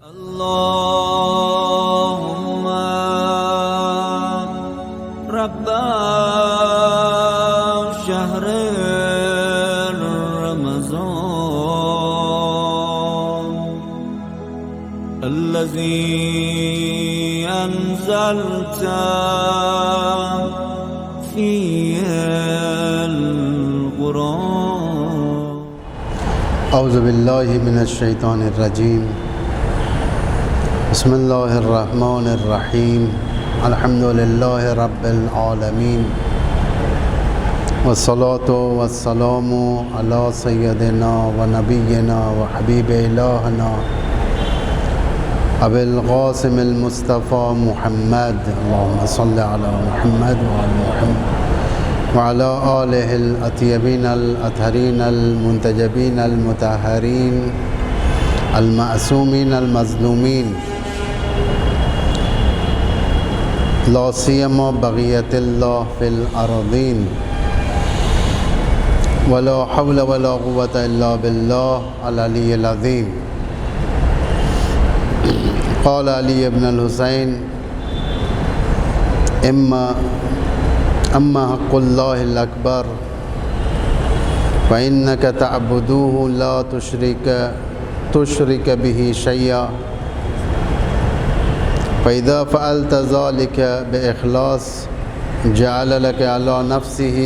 اللهم رب شهر رمضان الذي أنزلت فيه القرآن. اعوذ باللہ من الشیطان الرجیم. بسم اللہ الرحمن الرحیم. الحمد للہ رب العالمین والصلاة والسلام علی سیدنا و نبینا و حبیب الہنا ابی القاسم المصطفیٰ محمد. اللہم صل علی محمد وعلی محمد وعلى آلہ الاطیبین الاطہرین المنتجبین المطہرین المعصومین المظلومین لا سیما بقیت اللہ فی الارضین ولا حول ولا قوة الا باللہ العلی العظیم. قال علی ابن الحسین اما حق اللہ الاکبر فإنک تعبدوه لا تشرک به شیئا فإذا فعلت ذلك بإخلاص جعل لك على نفسه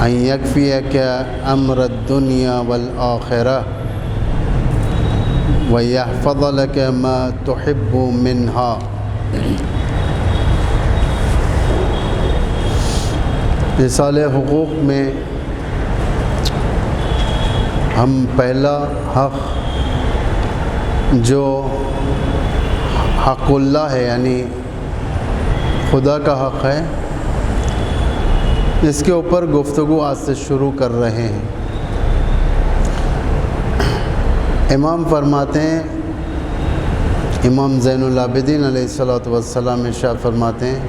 أن يكفيك أمر الدنيا والآخرة ويحفظ لك ما تحب منها. رسالہ حقوق میں ہم پہلا حق جو حق اللہ ہے یعنی خدا کا حق ہے، اس کے اوپر گفتگو آج سے شروع کر رہے ہیں. امام فرماتے ہیں، امام زین العابدین علیہ السلام ارشاد فرماتے ہیں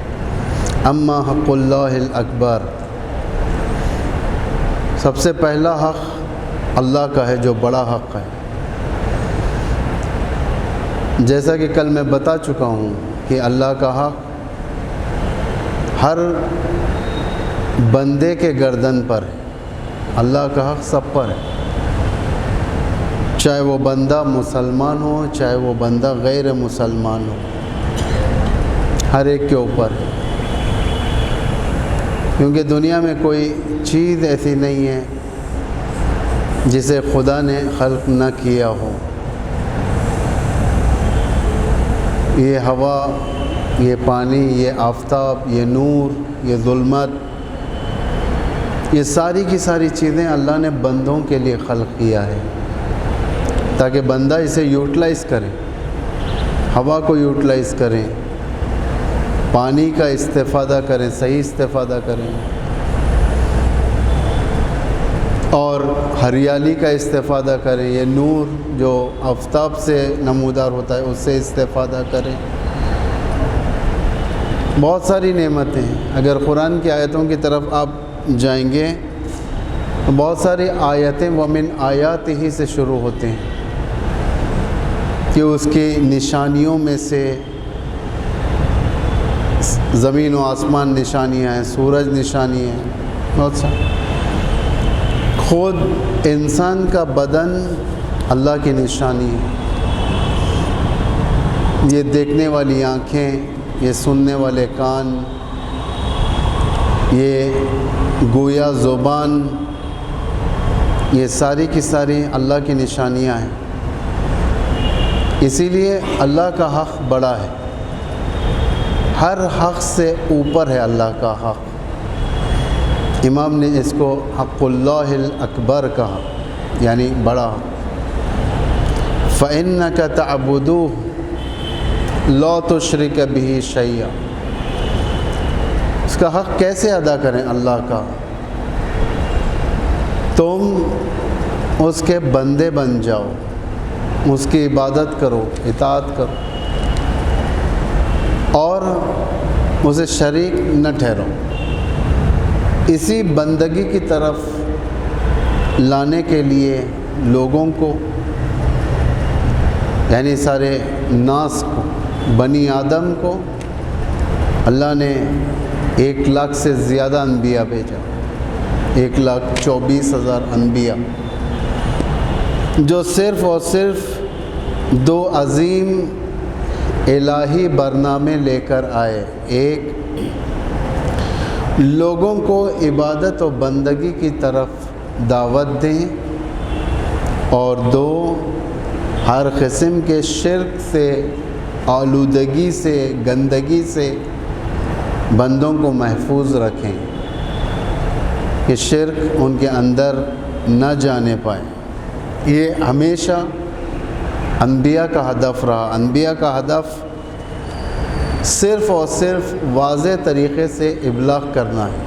اما حق اللہ الاکبر، سب سے پہلا حق اللہ کا ہے جو بڑا حق ہے. جیسا کہ کل میں بتا چکا ہوں کہ اللہ کا حق ہر بندے کے گردن پر ہے. اللہ کا حق سب پر ہے، چاہے وہ بندہ مسلمان ہو چاہے وہ بندہ غیر مسلمان ہو، ہر ایک کے اوپر ہے. کیونکہ دنیا میں کوئی چیز ایسی نہیں ہے جسے خدا نے خلق نہ کیا ہو. یہ ہوا، یہ پانی، یہ آفتاب، یہ نور، یہ ظلمت، یہ ساری کی ساری چیزیں اللہ نے بندوں کے لیے خلق کیا ہے تاکہ بندہ اسے یوٹیلائز کرے. ہوا کو یوٹیلائز کریں، پانی کا استفادہ کریں، صحیح استفادہ کریں، اور ہریالی کا استفادہ کریں. یہ نور جو آفتاب سے نمودار ہوتا ہے اس سے استفادہ کریں. بہت ساری نعمتیں ہیں. اگر قرآن کی آیتوں کی طرف آپ جائیں گے تو بہت ساری آیتیں ومن آیاتہ سے شروع ہوتے ہیں کہ اس کی نشانیوں میں سے زمین و آسمان نشانیاں ہیں، سورج نشانی ہیں، بہت ساری. خود انسان کا بدن اللہ کی نشانی ہے. یہ دیکھنے والی آنکھیں، یہ سننے والے کان، یہ گویا زبان، یہ ساری کی ساری اللہ کی نشانیاں ہیں. اسی لیے اللہ کا حق بڑا ہے، ہر حق سے اوپر ہے اللہ کا حق. امام نے اس کو حق اللہ الاکبر کہا، یعنی بڑا. فإنک تعبدوہ لا تشرک بہ شیئا، اس کا حق کیسے ادا کریں اللہ کا؟ تم اس کے بندے بن جاؤ، اس کی عبادت کرو، اطاعت کرو، اور اسے شریک نہ ٹھہرو. اسی بندگی کی طرف لانے کے لیے لوگوں کو یعنی سارے ناس کو، بنی آدم کو اللہ نے 1 لاکھ سے زیادہ انبیاء بھیجا، 1,24,000 انبیاء، جو صرف اور صرف 2 عظیم الہی برنامے لے کر آئے۔ ایک، لوگوں کو عبادت و بندگی کی طرف دعوت دیں، اور 2، ہر قسم کے شرک سے، آلودگی سے، گندگی سے بندوں کو محفوظ رکھیں کہ شرک ان کے اندر نہ جانے پائے۔ یہ ہمیشہ انبیاء کا ہدف رہا۔ انبیاء کا ہدف صرف اور صرف واضح طریقے سے ابلاغ کرنا ہے۔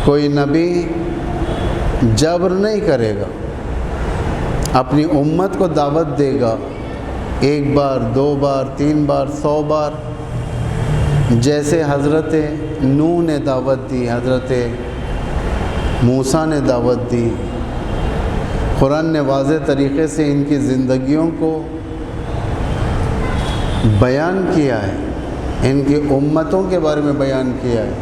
کوئی نبی جبر نہیں کرے گا، اپنی امت کو دعوت دے گا 1 بار 2 بار 3 بار 100 بار، جیسے حضرت نوح نے دعوت دی، حضرت موسیٰ نے دعوت دی۔ قرآن نے واضح طریقے سے ان کی زندگیوں کو بیان کیا ہے، ان کی امتوں کے بارے میں بیان کیا ہے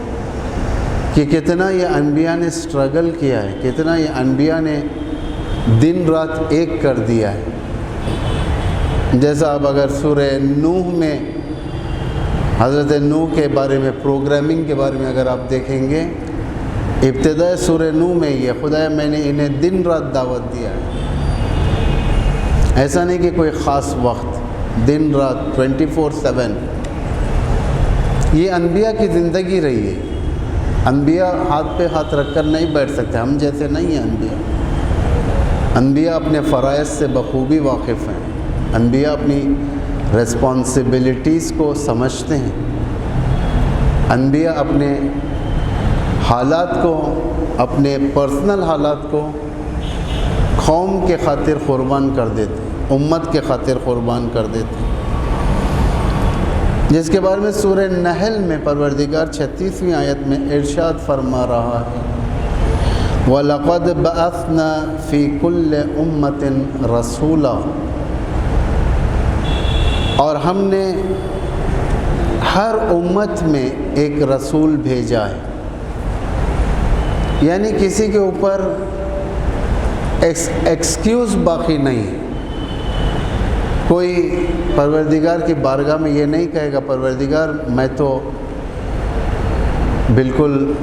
کہ کتنا یہ انبیاء نے سٹرگل کیا ہے، کتنا یہ انبیاء نے دن رات ایک کر دیا ہے۔ جیسا اب اگر سورہ نوح میں حضرت نوح کے بارے میں، پروگرامنگ کے بارے میں اگر آپ دیکھیں گے، ابتداء سورہ نوح میں یہ خدایا میں نے انہیں دن رات دعوت دیا ہے۔ ایسا نہیں کہ کوئی خاص وقت، دن رات 24/7۔ یہ انبیاء کی زندگی رہی ہے۔ انبیاء ہاتھ پہ ہاتھ رکھ کر نہیں بیٹھ سکتے، ہم جیسے نہیں ہیں انبیاء۔ انبیاء اپنے فرائض سے بخوبی واقف ہیں، انبیاء اپنی ریسپانسبلٹیز کو سمجھتے ہیں، انبیاء اپنے حالات کو، اپنے پرسنل حالات کو قوم کے خاطر قربان کر دیتے، امت کے خاطر قربان کر دیتے، جس کے بارے میں سورہ نحل میں پروردگار 36ویں آیت میں ارشاد فرما رہا ہے، وَلَقَدْ بَعَثْنَا فِي كُلِّ أُمَّةٍ رَسُولًا، اور ہم نے ہر امت میں ایک رسول بھیجا ہے۔ یعنی کسی کے اوپر ایکسکیوز باقی نہیں ہے۔ کوئی پروردگار کی بارگاہ میں یہ نہیں کہے گا پروردگار میں تو بالکل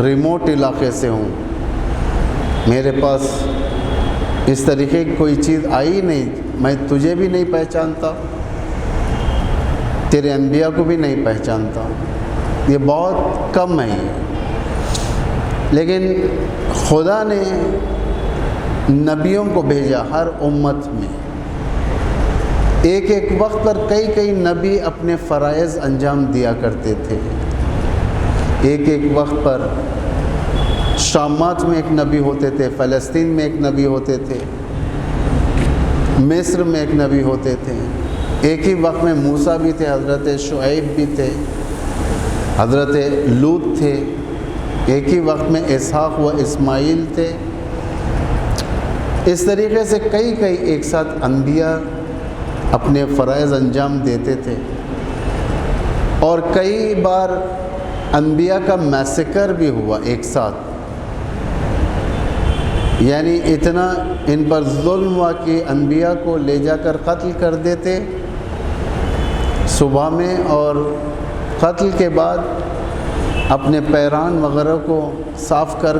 ریموٹ علاقے سے ہوں، میرے پاس اس طریقے کی کوئی چیز آئی نہیں، میں تجھے بھی نہیں پہچانتا، تیرے انبیاء کو بھی نہیں پہچانتا۔ یہ بہت کم ہے۔ لیکن خدا نے نبیوں کو بھیجا ہر امت میں۔ ایک ایک وقت پر کئی نبی اپنے فرائض انجام دیا کرتے تھے۔ ایک ایک وقت پر شامات میں ایک نبی ہوتے تھے، فلسطین میں ایک نبی ہوتے تھے، مصر میں ایک نبی ہوتے تھے۔ ایک ہی وقت میں موسیٰ بھی تھے، حضرت شعیب بھی تھے، حضرت لوط تھے، ایک ہی وقت میں اسحاق و اسماعیل تھے۔ اس طریقے سے کئی ایک ساتھ انبیاء اپنے فرائض انجام دیتے تھے، اور کئی بار انبیاء کا میسیکر بھی ہوا ایک ساتھ، یعنی اتنا ان پر ظلم ہوا کہ انبیاء کو لے جا کر قتل کر دیتے صبح میں، اور قتل کے بعد اپنے پیران وغیرہ کو صاف کر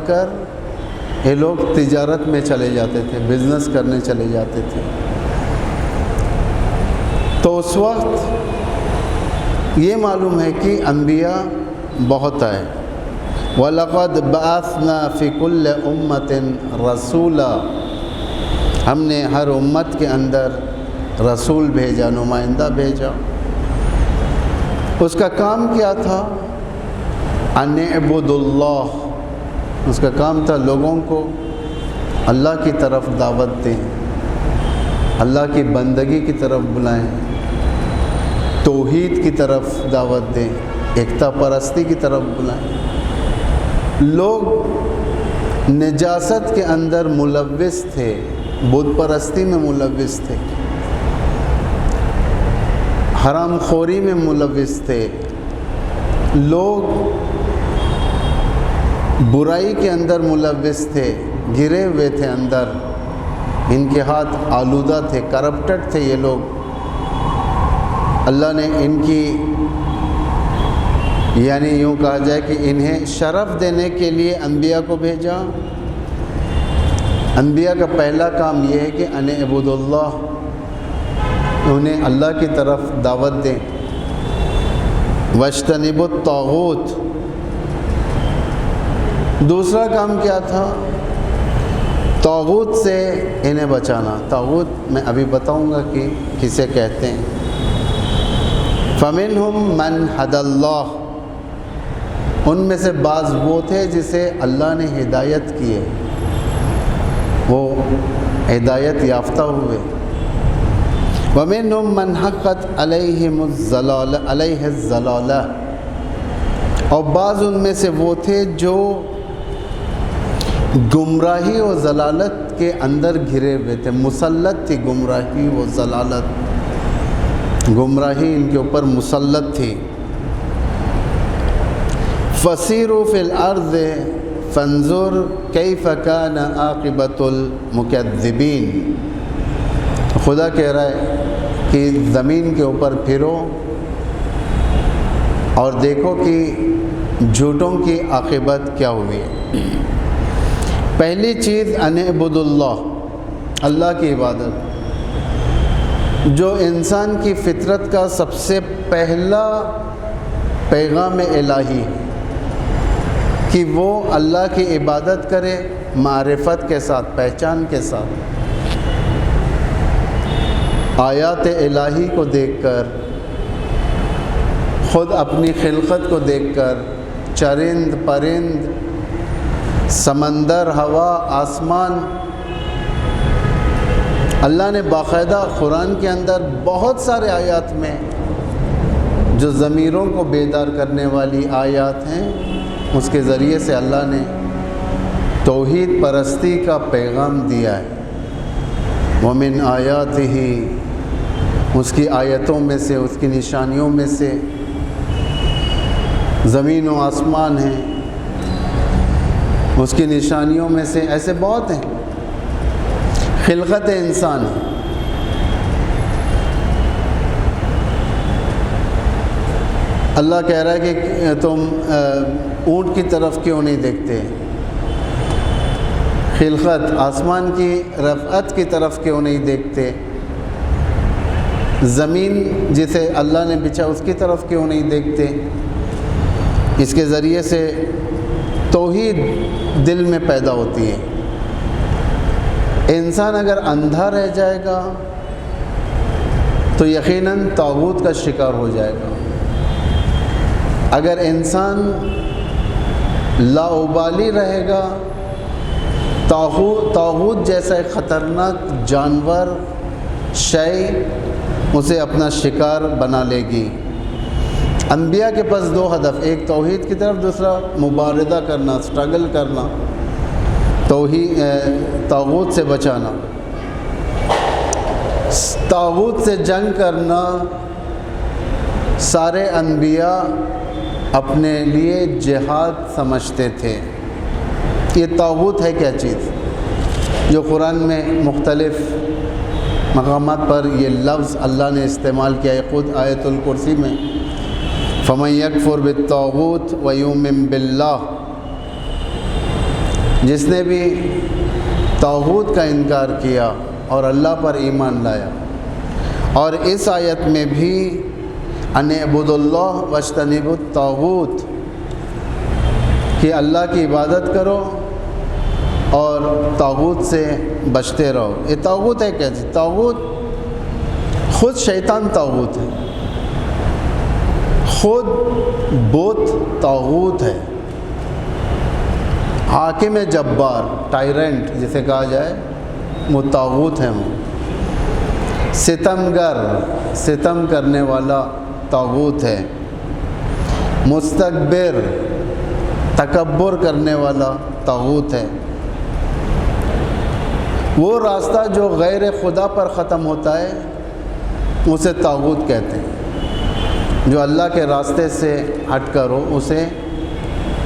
یہ لوگ تجارت میں چلے جاتے تھے، بزنس کرنے چلے جاتے تھے۔ تو اس وقت یہ معلوم ہے کہ انبیاء بہت آئے۔ وَلَقَدْ بَعَثْنَا فِي كُلِّ أُمَّةٍ رَسُولًا، ہم نے ہر امت کے اندر رسول بھیجا، نمائندہ بھیجا۔ اس کا کام کیا تھا؟ ان اعبدوا اللہ، اس کا کام تھا لوگوں کو اللہ کی طرف دعوت دیں، اللہ کی بندگی کی طرف بلائیں، توحید کی طرف دعوت دیں، ایکتا پرستی کی طرف بلائیں۔ لوگ نجاست کے اندر ملوث تھے، بت پرستی میں ملوث تھے، حرام خوری میں ملوث تھے، لوگ برائی کے اندر ملوث تھے، گرے ہوئے تھے اندر، ان کے ہاتھ آلودہ تھے، کرپٹڈ تھے یہ لوگ۔ اللہ نے ان کی یعنی یوں کہا جائے کہ انہیں شرف دینے کے لیے انبیاء کو بھیجا۔ انبیاء کا پہلا کام یہ ہے کہ ان اعبدوا اللہ، انہیں اللہ کی طرف دعوت دیں۔ واجتنبوا الطاغوت، دوسرا کام کیا تھا؟ طاغوت سے انہیں بچانا۔ طاغوت میں ابھی بتاؤں گا کہ کسے کہتے ہیں۔ فَمِنْهُمْ مَنْ هَدَى اللَّهُ، ان میں سے بعض وہ تھے جسے اللہ نے ہدایت کی ہے، وہ ہدایت یافتہ ہوئے۔ وَمِنْهُمْ مَنْ حَقَّتْ عَلَيْهِ الضَّلَالَةُ، اور بعض ان میں سے وہ تھے جو گمراہی و ضلالت کے اندر گھرے ہوئے تھے، مسلط تھی گمراہی و ضلالت، گمراہی ان کے اوپر مسلط تھی۔ فَسِيرُوا فِي الْأَرْضِ فَانظُرْ كَيْفَ كَانَ عَاقِبَةُ الْمُكَذِّبِينَ، خدا کہہ رہا ہے کہ زمین کے اوپر پھرو اور دیکھو کہ جھوٹوں کی عاقبت کیا ہوئی ہے۔ پہلی چیز ان اعبدوا اللہ، اللہ کی عبادت، جو انسان کی فطرت کا سب سے پہلا پیغام الہی ہے کہ وہ اللہ کی عبادت کرے معرفت کے ساتھ، پہچان کے ساتھ، آیات الہی کو دیکھ کر، خود اپنی خلقت کو دیکھ کر، چرند پرند، سمندر، ہوا، آسمان، اللہ نے باقاعدہ قرآن کے اندر بہت سارے آیات میں جو ضمیروں کو بیدار کرنے والی آیات ہیں، اس کے ذریعے سے اللہ نے توحید پرستی کا پیغام دیا ہے۔ وَمِنْ آیاتہ، اس کی آیتوں میں سے، اس کی نشانیوں میں سے زمین و آسمان ہیں، اس کی نشانیوں میں سے ایسے بہت ہیں، خلقت انسان ہے۔ اللہ کہہ رہا ہے کہ تم اونٹ کی طرف کیوں نہیں دیکھتے، خلقت آسمان کی رفعت کی طرف کیوں نہیں دیکھتے، زمین جسے اللہ نے بچھا اس کی طرف کیوں نہیں دیکھتے۔ اس کے ذریعے سے توحید دل میں پیدا ہوتی ہے۔ انسان اگر اندھا رہ جائے گا تو یقیناً طاغوت کا شکار ہو جائے گا۔ اگر انسان لاابالی رہے گا، طاغوت جیسا ایک خطرناک جانور، شے اسے اپنا شکار بنا لے گی۔ انبیاء کے پاس دو ہدف، ایک توحید کی طرف، دوسرا مبارزہ کرنا، سٹرگل کرنا، طاغوت سے بچانا، طاغوت سے جنگ کرنا۔ سارے انبیاء اپنے لیے جہاد سمجھتے تھے۔ یہ طاغوت ہے کیا چیز؟ جو قرآن میں مختلف مقامات پر یہ لفظ اللہ نے استعمال کیا ہے، خود آیت الکرسی میں فَمَن يَكْفُرْ بِالطَّاغُوتِ وَيُؤْمِن بِاللَّهِ، جس نے بھی طاغوت کا انکار کیا اور اللہ پر ایمان لایا۔ اور اس آیت میں بھی ان اعبدوا اللہ واجتنبوا الطاغوت، کہ اللہ کی عبادت کرو اور طاغوت سے بچتے رہو۔ یہ طاغوت ہے کیا چیز؟ طاغوت خود شیطان طاغوت ہے، خود بت طاغوت ہے، حاکم جبار، ٹائرنٹ جسے کہا جائے، وہ طاغوت ہے۔ وہ ستمگر، ستم کرنے والا طاغوت ہے۔ مستکبر، تکبر کرنے والا طاغوت ہے۔ وہ راستہ جو غیر خدا پر ختم ہوتا ہے اسے طاغوت کہتے ہیں. جو اللہ کے راستے سے ہٹ کر ہو اسے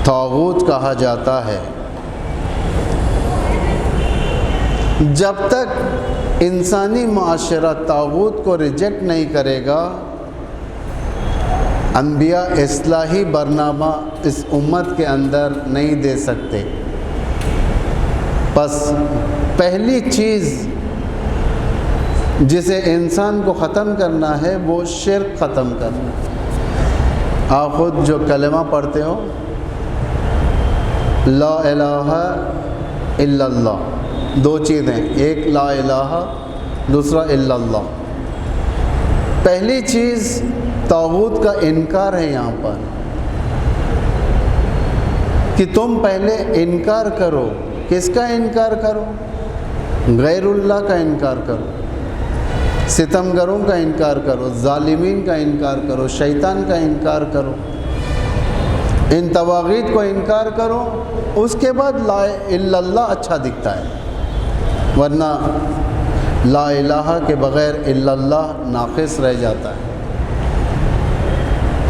طاغوت کہا جاتا ہے. جب تک انسانی معاشرہ طاغوت کو ریجیکٹ نہیں کرے گا، انبیاء اصلاحی برنامہ اس امت کے اندر نہیں دے سکتے. بس پہلی چیز جسے انسان کو ختم کرنا ہے وہ شرک ختم کرنا. آپ خود جو کلمہ پڑھتے ہو لا الہ الا اللہ، دو چیزیں، ایک لا الہ، دوسرا الا اللہ. پہلی چیز طاغوت کا انکار ہے یہاں پر کہ تم پہلے انکار کرو. کس کا انکار کرو؟ غیر اللہ کا انکار کرو، ستمگروں کا انکار کرو، ظالمین کا انکار کرو، شیطان کا انکار کرو، ان طواغیت کو انکار کرو. اس کے بعد لا الا اللہ اچھا دکھتا ہے، ورنہ لا الہ کے بغیر الا اللہ ناقص رہ جاتا ہے.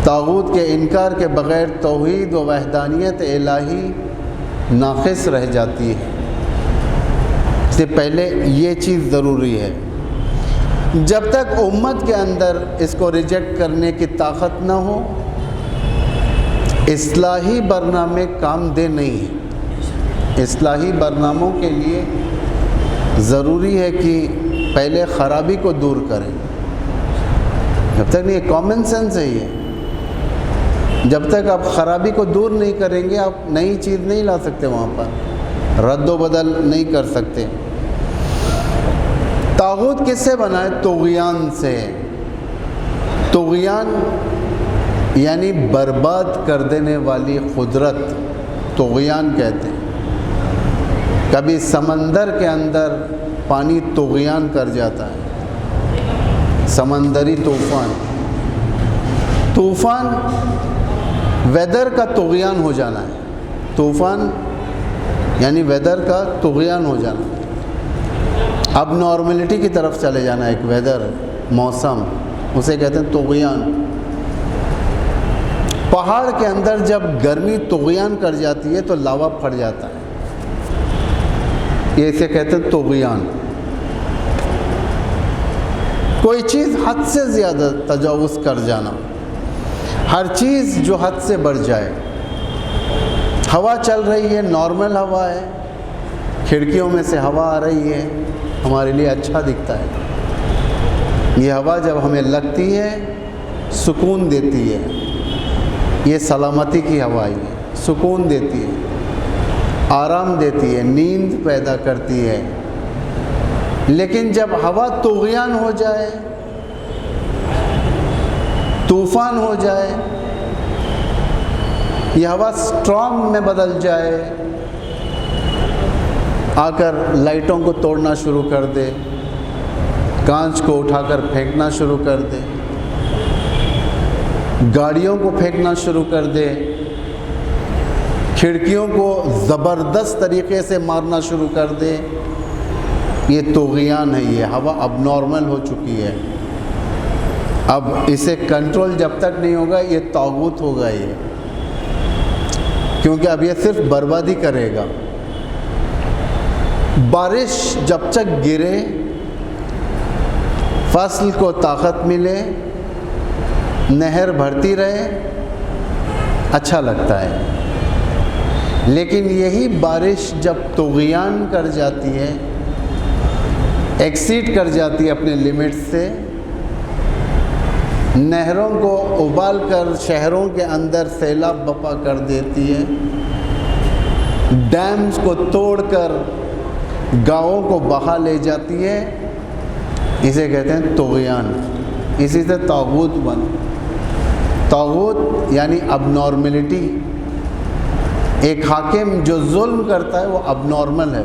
طاغوت کے انکار کے بغیر توحید و وحدانیت الہی ناقص رہ جاتی ہے. اس سے پہلے یہ چیز ضروری ہے. جب تک امت کے اندر اس کو ریجیکٹ کرنے کی طاقت نہ ہو، اصلاحی برنامے کام دہ نہیں ہیں. اصلاحی برناموں کے لیے ضروری ہے کہ پہلے خرابی کو دور کریں. جب تک یہ کامن سینس ہے، یہ جب تک آپ خرابی کو دور نہیں کریں گے آپ نئی چیز نہیں لا سکتے، وہاں پر رد و بدل نہیں کر سکتے. طاغوت کس سے بنا ہے؟ طغیان سے. طغیان یعنی برباد کر دینے والی قدرت، طغیان کہتے ہیں. کبھی سمندر کے اندر پانی طغیان کر جاتا ہے، سمندری طوفان. طوفان ویدر کا طغیان ہو جانا ہے. طوفان یعنی ویدر کا طغیان ہو جانا، اب نارملٹی کی طرف چلے جانا. ایک ویدر، موسم، اسے کہتے ہیں طغیان. پہاڑ کے اندر جب گرمی طغیان کر جاتی ہے تو لاوا پھٹ جاتا ہے، یہ اسے کہتے ہیں طغیان. کوئی چیز حد سے زیادہ تجاوز کر جانا، ہر چیز جو حد سے بڑھ جائے. ہوا چل رہی ہے، نارمل ہوا ہے، کھڑکیوں میں سے ہوا آ رہی ہے، ہمارے لیے اچھا دکھتا ہے. یہ ہوا جب ہمیں لگتی ہے سکون دیتی ہے، یہ سلامتی کی ہوا ہے، سکون دیتی ہے، آرام دیتی ہے، نیند پیدا کرتی ہے. لیکن جب ہوا طغیان ہو جائے، طوفان ہو جائے، یہ ہوا سٹرام میں بدل جائے، آ کر لائٹوں کو توڑنا شروع کر دے، کانچ کو اٹھا کر پھینکنا شروع کر دے، گاڑیوں کو پھینکنا شروع کر دے، کھڑکیوں کو زبردست طریقے سے مارنا شروع کر دے، یہ طغیان ہے. یہ ہوا اب نارمل ہو چکی ہے. اب اسے کنٹرول جب تک نہیں ہوگا یہ طاغوت ہوگا، یہ کیونکہ اب یہ صرف بربادی کرے گا. بارش جب تک گرے، فصل کو طاقت ملے، نہر بڑھتی رہے، اچھا لگتا ہے. لیکن یہی بارش جب طغیان کر جاتی ہے، ایکسیڈ کر جاتی ہے اپنے لیمٹ سے، نہروں کو ابال کر شہروں کے اندر سیلاب بپا کر دیتی ہے، ڈیمز کو توڑ کر گاؤں کو بہا لے جاتی ہے، اسے کہتے ہیں طغیان. اسی سے طاغوت بن. طاغوت یعنی اب نارملٹی. ایک حاکم جو ظلم کرتا ہے وہ اب نارمل ہے.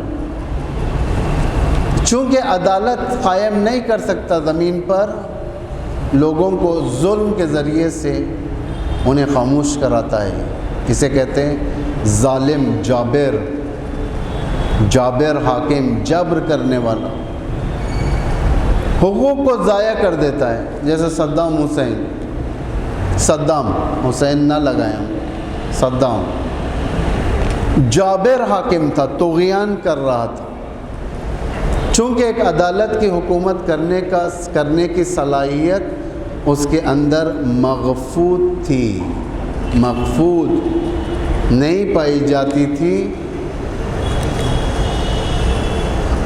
چونکہ عدالت قائم نہیں کر سکتا زمین پر، لوگوں کو ظلم کے ذریعے سے انہیں خاموش کراتا ہے. اسے کہتے ہیں ظالم جابر. جابر حاکم، جبر کرنے والا، حقوق کو ضائع کر دیتا ہے، جیسے صدام حسین نہ لگائیں، صدام جابر حاکم تھا، طغیان کر رہا تھا، چونکہ ایک عدالت کی حکومت کرنے کی صلاحیت اس کے اندر مغفوت تھی، مغفوت نہیں پائی جاتی تھی،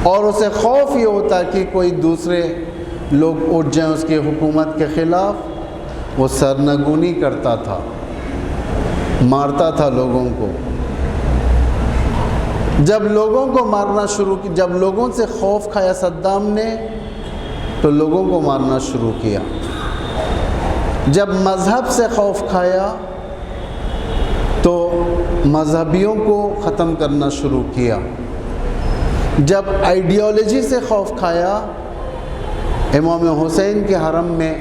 اور اسے خوف یہ ہوتا کہ کوئی دوسرے لوگ اٹھ جائیں اس کی حکومت کے خلاف، وہ سرنگونی کرتا تھا، مارتا تھا لوگوں کو۔ جب لوگوں کو مارنا شروع کی، جب لوگوں سے خوف کھایا صدام نے تو لوگوں کو مارنا شروع کیا، جب مذہب سے خوف کھایا تو مذہبیوں کو ختم کرنا شروع کیا، جب آئیڈیالوجی سے خوف کھایا امام حسین کے حرم میں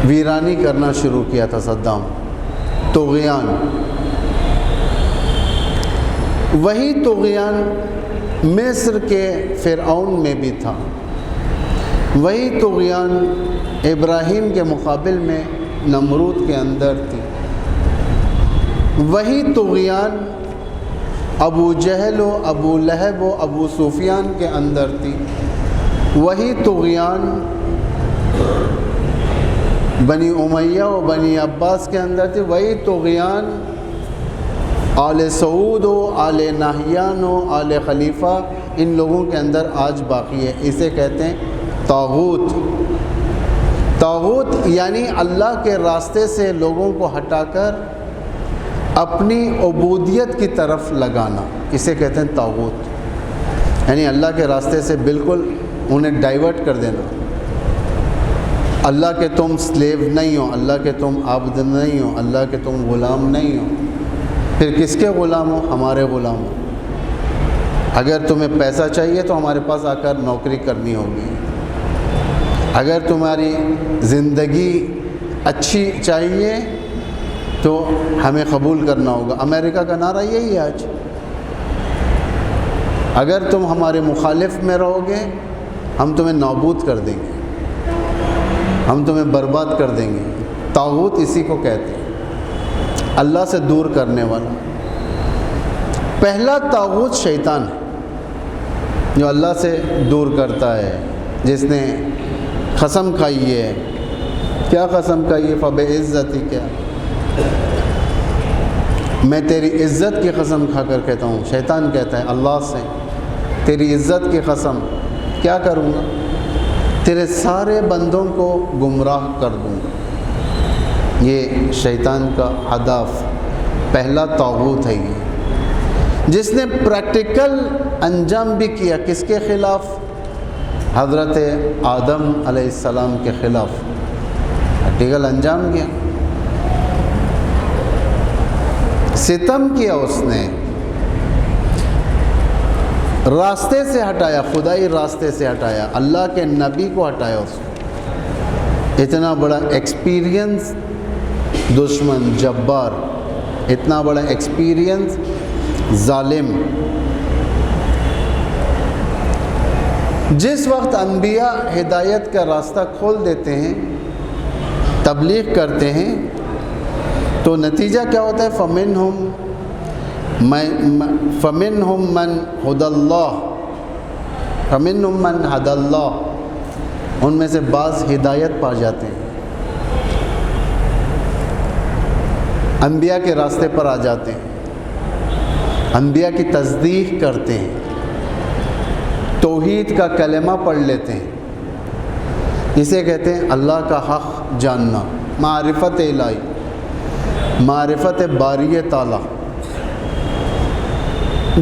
ویرانی کرنا شروع کیا تھا صدام، طغیان۔ وہی طغیان مصر کے فرعون میں بھی تھا، وہی طغیان ابراہیم کے مقابل میں نمرود کے اندر تھی، وہی طغیان ابو جہل و ابو لہب و ابو سفیان کے اندر تھی، وہی طغیان بنی امیہ و بنی عباس کے اندر تھی، وہی طغیان آل سعود و آل نہیان و آل خلیفہ ان لوگوں کے اندر آج باقی ہے۔ اسے کہتے ہیں طاغوت۔ طاغوت یعنی اللہ کے راستے سے لوگوں کو ہٹا کر اپنی عبودیت کی طرف لگانا، اسے کہتے ہیں طاغوت، یعنی اللہ کے راستے سے بالکل انہیں ڈائیورٹ کر دینا۔ اللہ کے تم سلیو نہیں ہو، اللہ کے تم عبد نہیں ہو، اللہ کے تم غلام نہیں ہو، پھر کس کے غلام ہو؟ ہمارے غلام ہو۔ اگر تمہیں پیسہ چاہیے تو ہمارے پاس آ کر نوکری کرنی ہوگی، اگر تمہاری زندگی اچھی چاہیے تو ہمیں قبول کرنا ہوگا۔ امریکہ کا نعرہ یہی ہے آج، اگر تم ہمارے مخالف میں رہو گے ہم تمہیں نابود کر دیں گے، ہم تمہیں برباد کر دیں گے۔ طاغوت اسی کو کہتے ہیں، اللہ سے دور کرنے والا۔ پہلا طاغوت شیطان ہے جو اللہ سے دور کرتا ہے، جس نے قسم کھائی ہے، کیا قسم کھائی ہے؟ فبعزتی، کیا میں تیری عزت کی قسم کھا کر کہتا ہوں، شیطان کہتا ہے اللہ سے، تیری عزت کی قسم، کیا کروں گا؟ تیرے سارے بندوں کو گمراہ کر دوں گا۔ یہ شیطان کا ہدف، پہلا طاغوت ہے یہ، جس نے پریکٹیکل انجام بھی کیا، کس کے خلاف؟ حضرت آدم علیہ السلام کے خلاف پریکٹیکل انجام کیا، ستم کیا، اس نے راستے سے ہٹایا، خدائی راستے سے ہٹایا، اللہ کے نبی کو ہٹایا اس کو۔ اتنا بڑا ایکسپیرینس دشمن، جبار، اتنا بڑا ایکسپیرینس ظالم۔ جس وقت انبیاء ہدایت کا راستہ کھول دیتے ہیں، تبلیغ کرتے ہیں، تو نتیجہ کیا ہوتا ہے؟ فمنہم من ہدی اللہ، فمنہم من ہدی اللہ، ان میں سے بعض ہدایت پا جاتے ہیں، انبیاء کے راستے پر آ جاتے ہیں، انبیاء کی تصدیق کرتے ہیں، توحید کا کلمہ پڑھ لیتے ہیں، اسے کہتے ہیں اللہ کا حق جاننا، معرفت الہی، معرفت باری تعالی۔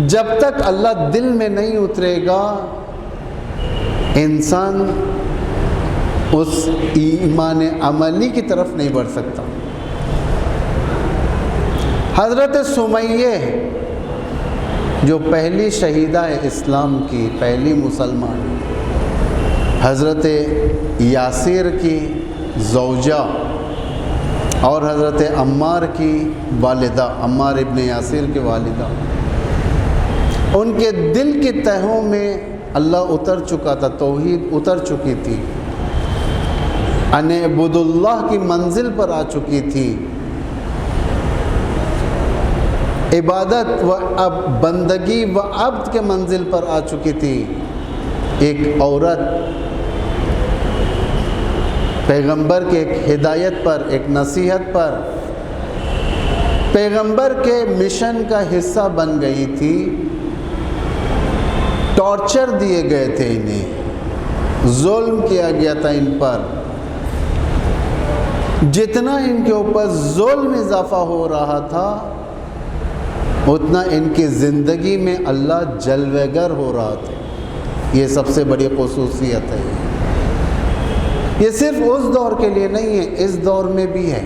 جب تک اللہ دل میں نہیں اترے گا انسان اس ایمان عملی کی طرف نہیں بڑھ سکتا۔ حضرت سمیہ جو پہلی شہیدہ ہے اسلام کی، پہلی مسلمان، حضرت یاسر کی زوجہ اور حضرت عمار کی والدہ، عمار ابن یاسر کی والدہ، ان کے دل کی تہوں میں اللہ اتر چکا تھا، توحید اتر چکی تھی، ان عبد اللہ کی منزل پر آ چکی تھی، عبادت و اب بندگی و عبد کے منزل پر آ چکی تھی۔ ایک عورت پیغمبر کے ایک ہدایت پر، ایک نصیحت پر، پیغمبر کے مشن کا حصہ بن گئی تھی۔ ٹارچر دیے گئے تھے، انہیں ظلم کیا گیا تھا ان پر۔ جتنا ان کے اوپر ظلم اضافہ ہو رہا تھا اتنا ان کی زندگی میں اللہ جلوہ گر ہو رہا تھا۔ یہ سب سے بڑی خصوصیت ہے۔ یہ صرف اس دور کے لیے نہیں ہے، اس دور میں بھی ہے۔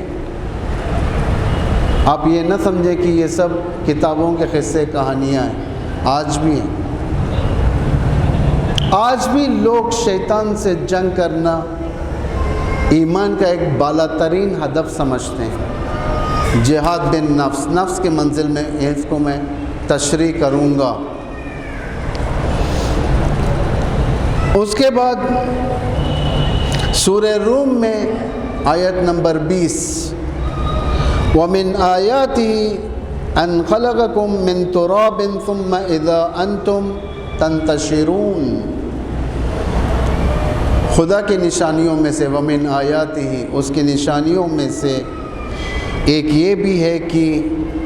آپ یہ نہ سمجھیں کہ یہ سب کتابوں کے قصے کہانیاں ہیں، آج بھی ہیں۔ آج بھی لوگ شیطان سے جنگ کرنا ایمان کا ایک بالا ترین ہدف سمجھتے ہیں۔ جہاد بن نفس، نفس کے منزل میں اس کو میں تشریح کروں گا۔ اس کے بعد سورہ روم میں آیت نمبر 20، وَمِنْ آيَاتِهِ أَنْ خَلَقَكُم مِّن تُرَابٍ ثُمَّ إِذَا أَنْتُمْ تَنْتَشِرُونَ۔ خدا کی نشانیوں میں سے، وَمِنْ آيَاتِهِ، اس کی نشانیوں میں سے ایک یہ بھی ہے کہ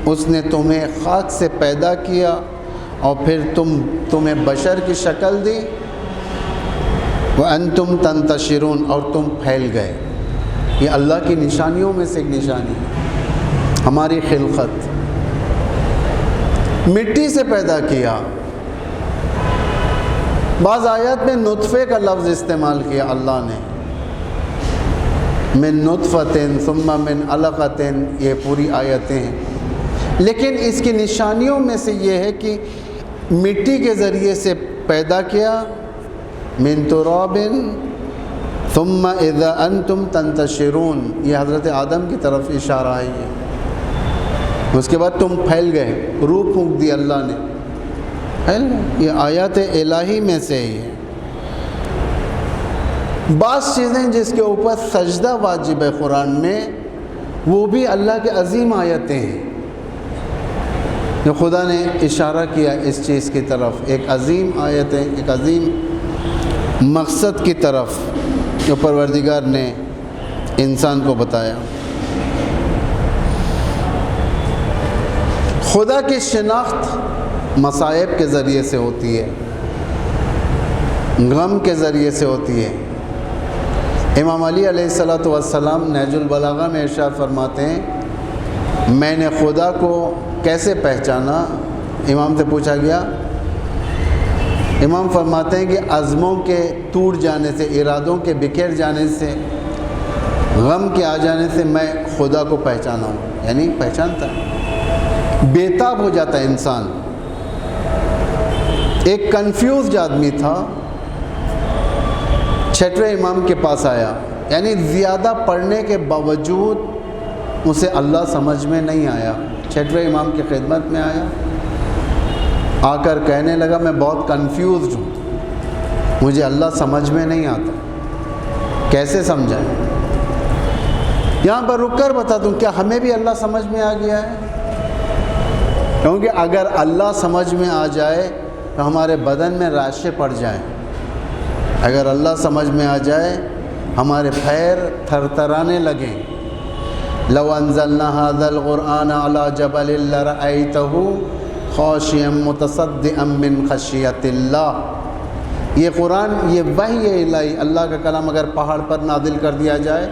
اس نے تمہیں خاک سے پیدا کیا اور پھر تمہیں بشر کی شکل دی، وَأَنْتُمْ تَنْتَشِرُونَ، اور تم پھیل گئے۔ یہ اللہ کی نشانیوں میں سے ایک نشانی ہے۔ ہماری خلقت، مٹی سے پیدا کیا۔ بعض آیات میں نطفے کا لفظ استعمال کیا اللہ نے، من نطفۃ ثم من علقۃ، یہ پوری آیتیں ہیں۔ لیکن اس کی نشانیوں میں سے یہ ہے کہ مٹی کے ذریعے سے پیدا کیا، من تراب ثم اذا انتم تنتشرون، یہ حضرت آدم کی طرف اشارہ ہے۔ اس کے بعد تم پھیل گئے، روح پھونک دی اللہ نے، پھیل گئے۔ یہ آیات الہی میں سے ہی ہے۔ بعض چیزیں جس کے اوپر سجدہ واجب ہے قرآن میں، وہ بھی اللہ کے عظیم آیتیں ہیں، جو خدا نے اشارہ کیا اس چیز کی طرف، ایک عظیم آیتیں، ایک عظیم مقصد کی طرف جو پروردگار نے انسان کو بتایا۔ خدا کی شناخت مصائب کے ذریعے سے ہوتی ہے، غم کے ذریعے سے ہوتی ہے۔ امام علی علیہ السلام نہج البلاغہ میں ارشاد فرماتے ہیں، میں نے خدا کو کیسے پہچانا؟ امام سے پوچھا گیا، امام فرماتے ہیں کہ عزموں کے ٹوٹ جانے سے، ارادوں کے بکھر جانے سے، غم کے آ جانے سے میں خدا کو پہچانا ہوں، یعنی پہچانتا ہے، بےتاب ہو جاتا ہے انسان۔ ایک کنفیوزڈ آدمی تھا، چھٹویں امام کے پاس آیا، یعنی زیادہ پڑھنے کے باوجود اسے اللہ سمجھ میں نہیں آیا۔ چھٹویں امام کی خدمت میں آیا، آ کر کہنے لگا میں بہت کنفیوزڈ ہوں، مجھے اللہ سمجھ میں نہیں آتا، کیسے سمجھائیں؟ یہاں پر رک کر بتا دوں، کیا ہمیں بھی اللہ سمجھ میں آ گیا ہے؟ کیونکہ اگر اللہ سمجھ میں آ جائے تو ہمارے بدن میں راشیں پڑ جائیں، اگر اللہ سمجھ میں آ جائے ہمارے پیر تھر تھرانے لگیں۔ لو انزلنا هذا القرآن على جبل لرأيته خاشعا متصدعا من خشیۃ اللہ۔ یہ قرآن، یہ وحی الہی، اللہ کا کلام اگر پہاڑ پر نازل کر دیا جائے،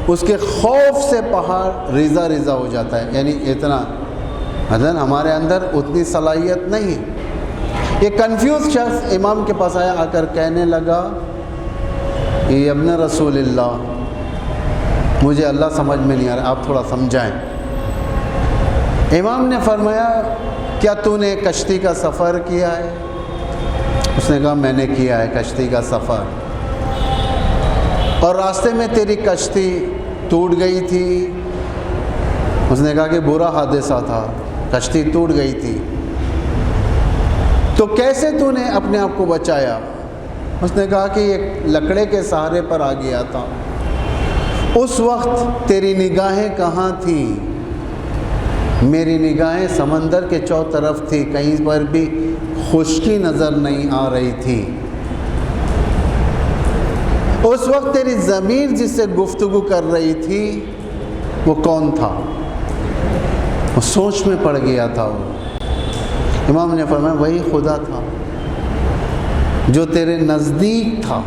اس کے خوف سے پہاڑ ریزہ ریزہ ہو جاتا ہے، یعنی اتنا مثلا ہمارے اندر اتنی صلاحیت نہیں ہے۔ یہ کنفیوز شخص امام کے پاس آیا، آ کر کہنے لگا کہ ابن رسول اللہ، مجھے اللہ سمجھ میں نہیں آ رہا، آپ تھوڑا سمجھائیں۔ امام نے فرمایا کیا تو نے کشتی کا سفر کیا ہے؟ اس نے کہا میں نے کیا ہے کشتی کا سفر، اور راستے میں تیری کشتی ٹوٹ گئی تھی؟ اس نے کہا کہ برا حادثہ تھا، کشتی ٹوٹ گئی تھی۔ تو کیسے تو نے اپنے آپ کو بچایا؟ اس نے کہا کہ ایک لکڑے کے سہارے پر آ گیا تھا. اس وقت تیری نگاہیں کہاں تھیں؟ میری نگاہیں سمندر کے چوطرف تھی، کہیں پر بھی خشکی نظر نہیں آ رہی تھی. اس وقت تیری ضمیر جس سے گفتگو کر رہی تھی وہ کون تھا؟ وہ سوچ میں پڑ گیا تھا. وہ امام نے فرمایا وہی خدا تھا جو تیرے نزدیک تھا.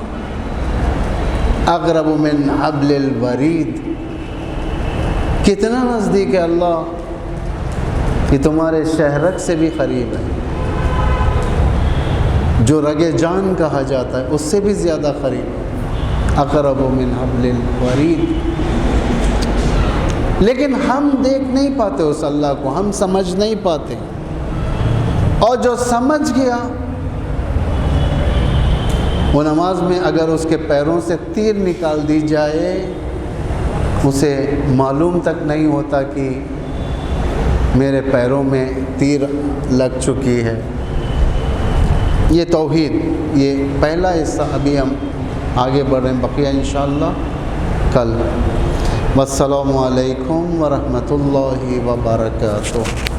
اقرب من حبل الورید. کتنا نزدیک ہے اللہ کہ تمہارے شہرک سے بھی قریب ہے. جو رگ جان کہا جاتا ہے اس سے بھی زیادہ قریب ہے. اقرب من حبل الورید. لیکن ہم دیکھ نہیں پاتے اس اللہ کو، ہم سمجھ نہیں پاتے. اور جو سمجھ گیا وہ نماز میں اگر اس کے پیروں سے تیر نکال دی جائے اسے معلوم تک نہیں ہوتا کہ میرے پیروں میں تیر لگ چکی ہے. یہ توحید، یہ پہلا حصہ. ابھی ہم آگے بڑھ رہے ہیں، بقیہ انشاءاللہ کل. والسلام علیکم ورحمۃ اللہ وبرکاتہ.